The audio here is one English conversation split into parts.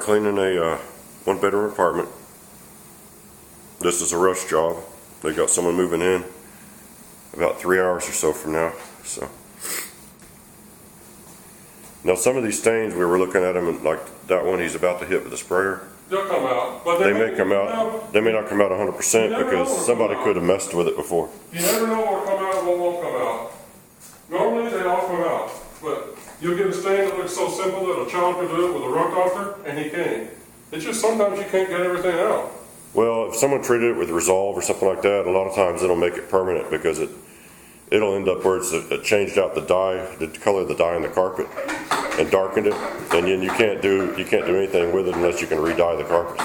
cleaning a one-bedroom apartment. This is a rush job. They got someone moving in about 3 hours or so from now. So now some of these stains, we were looking at them, and like that one he's about to hit with the sprayer. They'll come out, but They may come out. They may not come out 100% because somebody could have messed with it before. You never know what'll come out and what won't come out. Normally they all come out, but you'll get a stain that looks so simple that a child can do it with a rock doctor, and he can't. It's just sometimes you can't get everything out. Well, if someone treated it with Resolve or something like that, a lot of times it'll make it permanent because it'll end up where it's changed out the dye, the color of the dye on the carpet, and darkened it, and then you can't do anything with it unless you can re-dye the carpet.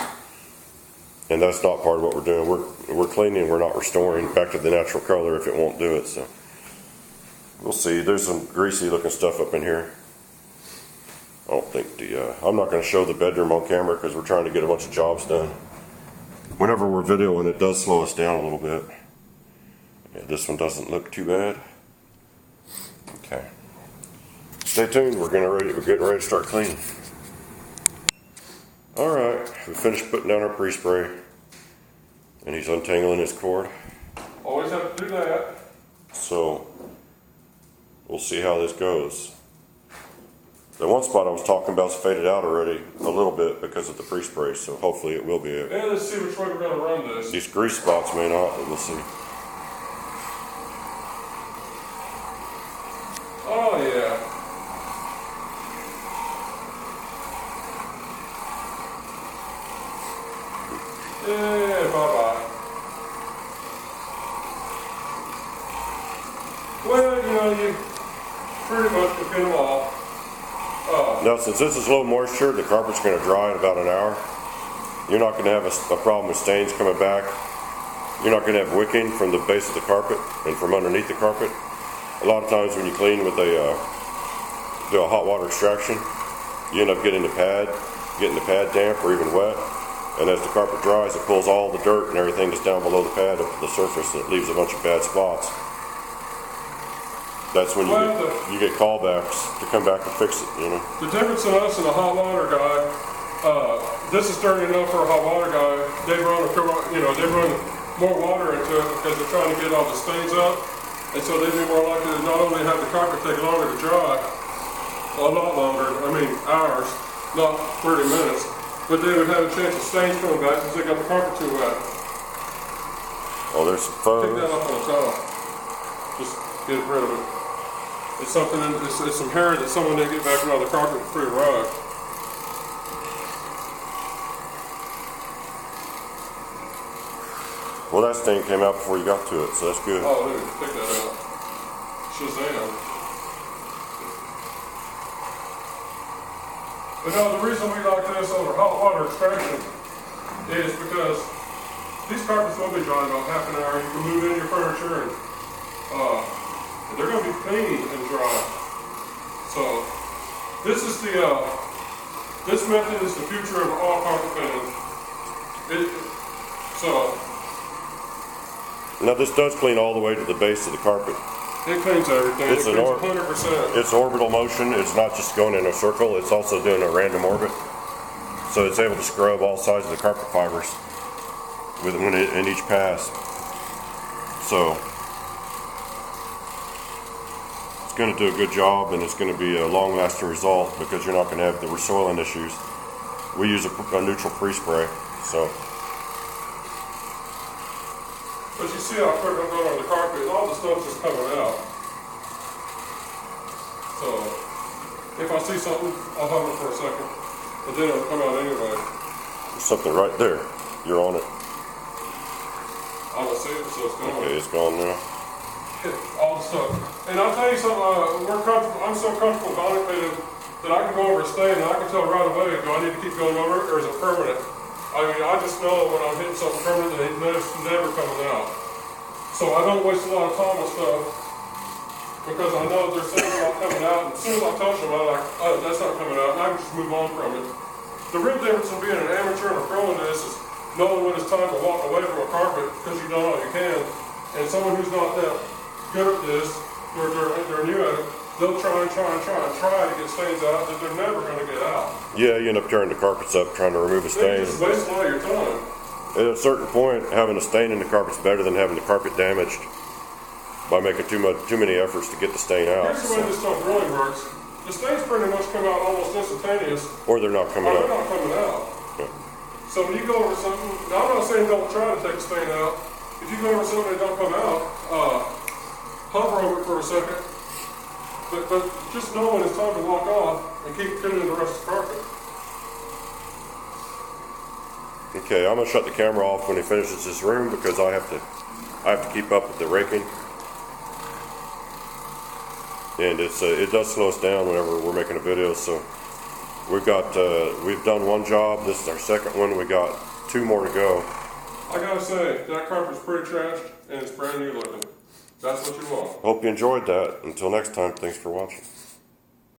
And that's not part of what we're doing. We're cleaning, we're not restoring back to the natural color if it won't do it. So we'll see. There's some greasy looking stuff up in here. I don't think I'm not going to show the bedroom on camera because we're trying to get a bunch of jobs done. Whenever we're videoing, it does slow us down a little bit. Yeah, this one doesn't look too bad. Okay. Stay tuned. We're getting ready to start cleaning. All right, we finished putting down our pre-spray, and he's untangling his cord. Always have to do that. So we'll see how this goes. The one spot I was talking about is faded out already a little bit because of the pre-spray, so hopefully it will be it. And let's see which way we're going to run this. These grease spots may not, but we'll see. Oh yeah. Yeah, bye-bye. Well, you pretty much can get them off. Now, since this is low moisture, the carpet's going to dry in about an hour. You're not going to have a problem with stains coming back. You're not going to have wicking from the base of the carpet and from underneath the carpet. A lot of times when you clean with do a hot water extraction, you end up getting the pad damp or even wet. And as the carpet dries, it pulls all the dirt and everything that's down below the pad up to the surface, and it leaves a bunch of bad spots. That's when you get callbacks to come back and fix it, The difference in us and a hot water guy, this is dirty enough for a hot water guy. They run more water into it because they're trying to get all the stains out. And so they'd be more likely to not only have the carpet take longer to dry, a lot longer, hours, not 30 minutes, but they would have a chance of stains coming back since they got the carpet too wet. Oh, there's some fuzz. Pick that up on the top. Just get rid of it. It's something. It's some hair that someone didn't get back around the carpet before you arrived. Well, that stain came out before you got to it, so that's good. Oh, dude, pick that up. Shazam. But no, the reason we like this over hot water extraction is because these carpets will be dry in about half an hour. You can move in your furniture and they're going to be clean and dry. So this method is the future of all carpet cleaning. Now this does clean all the way to the base of the carpet. It cleans everything. It cleans 100%. It's orbital motion. It's not just going in a circle. It's also doing a random orbit. So it's able to scrub all sides of the carpet fibers in each pass. So it's going to do a good job, and it's going to be a long-lasting result because you're not going to have the resoiling issues. We use a neutral pre-spray, so. But you see how quick I'm going on the carpet, and all the stuff's just coming out. So if I see something, I'll hover for a second, and then it'll come out anyway. There's something right there. You're on it. I don't see it, so it's gone. Okay, it's gone now. All the stuff. And I'll tell you something, I'm so comfortable body cleaning that I can go over a stain and I can tell right away, do I need to keep going over it or is it permanent? I just know when I'm hitting something permanent that it's never coming out. So I don't waste a lot of time on stuff because I know there's things not coming out, and as soon as I touch them, I'm like, oh, that's not coming out, and I can just move on from it. The real difference in being an amateur and a pro in this is knowing when it's time to walk away from a carpet because you've done all you can, and someone who's not that good at this, they're new at it, they'll try to get stains out that they're never going to get out. Yeah, you end up tearing the carpets up trying to remove a They stain. just waste a lot of your time. At a certain point, having a stain in the carpet's better than having the carpet damaged by making too many efforts to get the stain out. Here's the way this stuff really works. The stains pretty much come out almost instantaneous, Or they're not coming or they're out. not coming out. Yeah. So when you go over something, now I'm not saying don't try to take a stain out. If you go over something that don't come out, hover over it for a second. But just know when it's time to walk off and keep cleaning the rest of the carpet. Okay, I'm gonna shut the camera off when he finishes this room because I have to keep up with the raking. And it does slow us down whenever we're making a video. So we've done one job. This is our second one. We got 2 more to go. I gotta say, that carpet's pretty trashed and it's brand new looking. That's what you want. Hope you enjoyed that. Until next time, thanks for watching.